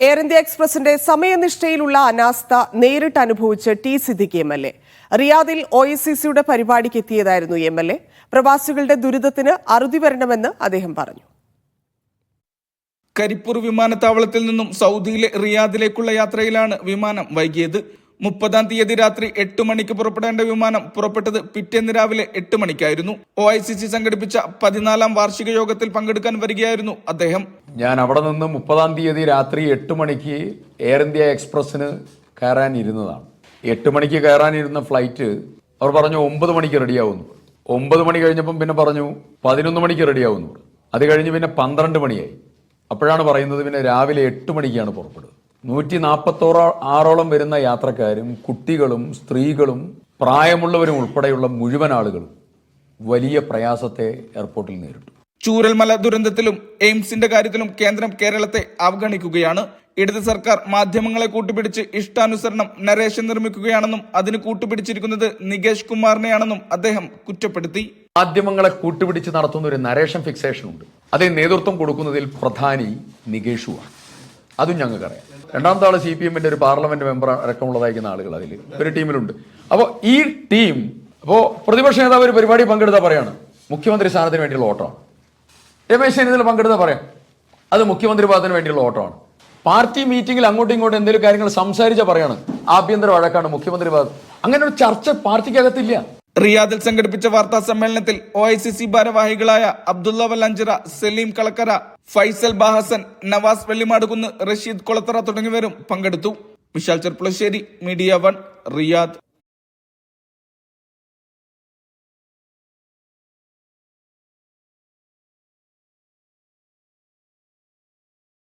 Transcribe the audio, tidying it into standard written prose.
Air India എക്സ്പ്രസിന്റെ സമയനിഷ്ഠയിലുള്ള അനാസ്ഥ നേരിട്ട് അനുഭവിച്ച് ടി സിദ്ദിഖ് MLA റിയാദിൽ OICCയുടെ പരിപാടിക്ക് എത്തിയതായിരുന്നു MLA. പ്രവാസികളുടെ ദുരിതത്തിന് അറുതി വരണമെന്ന് അദ്ദേഹം പറഞ്ഞു. കരിപ്പൂർ വിമാനത്താവളത്തിൽ നിന്നും സൗദിയിലെ റിയാദിലേക്കുള്ള യാത്രയിലാണ് വിമാനം വൈകിയത്. 30-ാം തീയതി രാത്രി 8 മണിക്ക് പുറപ്പെടേണ്ട വിമാനം പുറപ്പെട്ടത് പിറ്റേന്ന് രാവിലെ 8 മണിക്കായിരുന്നു. OICC സംഘടിപ്പിച്ച 14-ാം വാർഷിക യോഗത്തിൽ പങ്കെടുക്കാൻ വരികയായിരുന്നു അദ്ദേഹം. ഞാൻ അവിടെ നിന്ന് 30-ാം തീയതി രാത്രി 8 മണിക്ക് എയർ ഇന്ത്യ എക്സ്പ്രസിന് കയറാനിരുന്നതാണ്. 8 മണിക്ക് കയറാനിരുന്ന ഫ്ലൈറ്റ് അവർ പറഞ്ഞു 9 മണിക്ക് റെഡിയാവുന്നു. 9 മണി കഴിഞ്ഞപ്പം പിന്നെ പറഞ്ഞു 11 മണിക്ക് റെഡിയാവുന്നു. അത് കഴിഞ്ഞ് പിന്നെ 12 മണിയായി. അപ്പോഴാണ് പറയുന്നത് പിന്നെ രാവിലെ 8 മണിക്കാണ് പുറപ്പെടുന്നത്. 146ഓളം വരുന്ന യാത്രക്കാരും കുട്ടികളും സ്ത്രീകളും പ്രായമുള്ളവരും ഉൾപ്പെടെയുള്ള മുഴുവൻ ആളുകളും വലിയ പ്രയാസത്തെ എയർപോർട്ടിൽ നേരിട്ടു. ചൂരൽമല ദുരന്തത്തിലും എയിംസിന്റെ കാര്യത്തിലും കേന്ദ്രം കേരളത്തെ അവഗണിക്കുകയാണ്. ഇടത് സർക്കാർ മാധ്യമങ്ങളെ കൂട്ടുപിടിച്ച് ഇഷ്ടാനുസരണം നരേഷൻ നിർമ്മിക്കുകയാണെന്നും അതിന് കൂട്ടുപിടിച്ചിരിക്കുന്നത് നികേഷ് കുമാറിനെയാണെന്നും അദ്ദേഹം കുറ്റപ്പെടുത്തി. മാധ്യമങ്ങളെ കൂട്ടുപിടിച്ച് നടത്തുന്ന ഒരു നരേഷൻ ഫിക്സേഷൻ ഉണ്ട്. അതിന് നേതൃത്വം കൊടുക്കുന്നതിൽ പ്രധാനി നികേഷുവാണ്. അതും ഞങ്ങൾക്കറിയാം. രണ്ടാമത്തെ ആള് CPMന്റെ ഒരു പാർലമെന്റ് മെമ്പർ അടക്കമുള്ളതായിരിക്കുന്ന ആളുകൾ അതിൽ ഒരു ടീമിലുണ്ട്. അപ്പോൾ ഈ ടീം പ്രതിപക്ഷ നേതാവ് ഒരു പരിപാടി പങ്കെടുത്താൽ പറയാണ് മുഖ്യമന്ത്രി സ്ഥാനത്തിന് വേണ്ടിയുള്ള ഓട്ടമാണ്. രമേശ് ചെന്നിത്തല പങ്കെടുത്താൽ പറയാം അത് മുഖ്യമന്ത്രി പദത്തിന് വേണ്ടിയുള്ള ഓട്ടമാണ്. പാർട്ടി മീറ്റിംഗിൽ അങ്ങോട്ടും ഇങ്ങോട്ടും എന്തെങ്കിലും കാര്യങ്ങൾ സംസാരിച്ചാൽ പറയാണ് ആഭ്യന്തര വഴക്കാണ് മുഖ്യമന്ത്രി പദം. അങ്ങനെ ഒരു ചർച്ച പാർട്ടിക്കകത്തില്ല. റിയാദിൽ സംഘടിപ്പിച്ച വാർത്താ സമ്മേളനത്തിൽ OICC ഭാരവാഹികളായ അബ്ദുള്ള വല്ലഞ്ചിറ, സലീം കളക്കര, ഫൈസൽ ബാഹസൻ, നവാസ് വെള്ളിമാടുകുന്ന്, റഷീദ് കൊളത്തറ തുടങ്ങിയവരും പങ്കെടുത്തു. Vishal Cherpulassery, media 1, Riyadh.